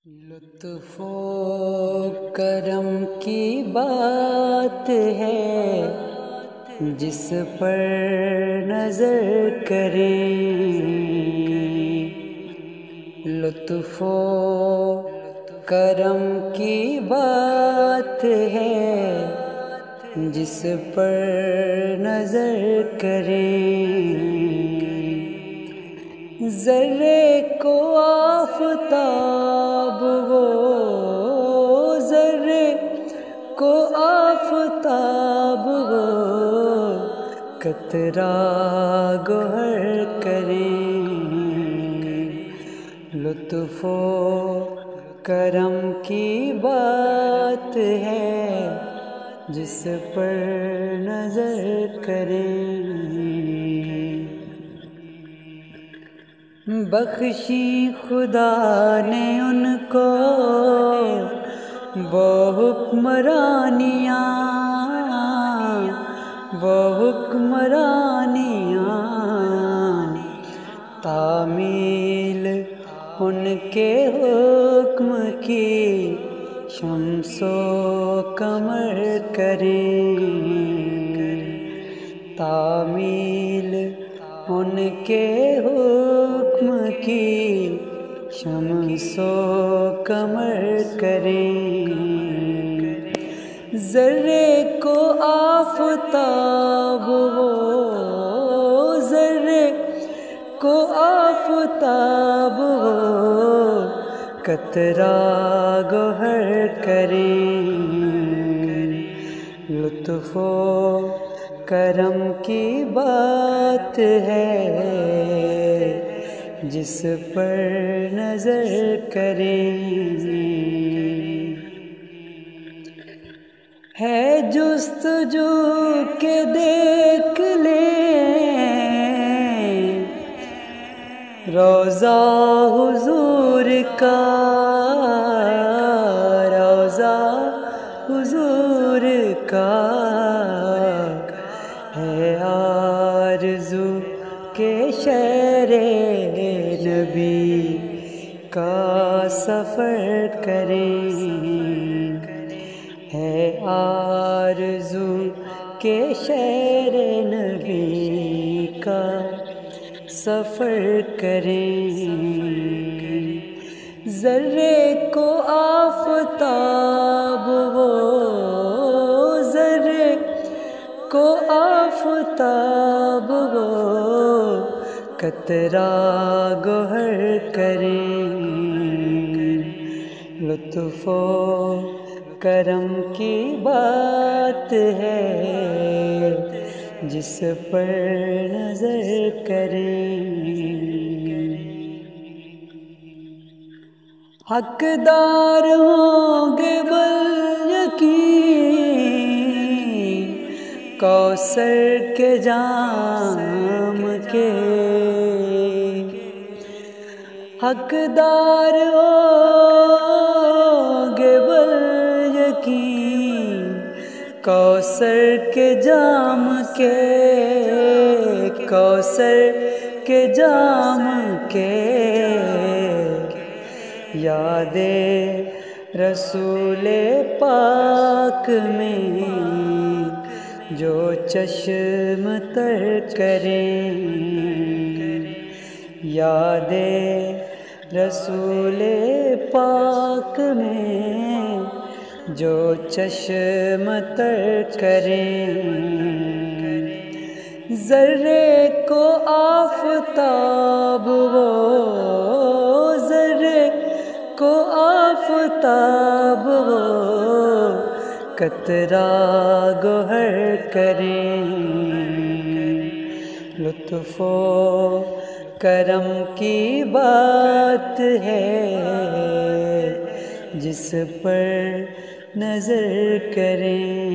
لطف و کرم کی بات ہے جس پر نظر کریں، لطف و کرم کی بات ہے جس پر نظر کریں، ذرے کو آفتاب وہ، ذرے کو آفتاب وہ، قطرہ گوہر کریں، لطف و کرم کی بات ہے جس پر نظر کریں، بخشی خدا نے ان کو وہ حکمرانیاں، وہ حکمرانیاں، تعمیل ان کے حکم کی شمس و قمر کریں، تعمیل ان کے حکم کی شمس و قمر کریں، ذرے کو آفتاب وہ، ذرے کو آفتاب وہ، قطرہ گوہر کریں، لطف و کرم کی بات ہے جس پر نظر کریں، ہے جستجو کہ دیکھ لیں روضہ حضور کا، روضہ حضور کا، ہے آرزو کہ شہر نبی کا سفر کریں، ہے آرزو کہ شہر نبی کا سفر کریں، ذرے کو آفتاب وہ، ذرے کو آفتاب وہ، قطرہ گوہر کریں، لطف و کرم کی بات ہے جس پر نظر کریں، حقدار ہوں گے بالیقین کوثر کے جام کے، حقدار ہوں گے بالیقین کوثر کے جام کے، کوثر کے جام کے، یاد رسول پاک میں جو چشم تر کریں، یاد رسول پاک میں جو چشم تر کریں، ذرے کو آفتاب وہ، ذرے کو آفتاب وہ، قطرہ گوہر کریں، لطف و کرم کی بات ہے جس پر نظر کریں۔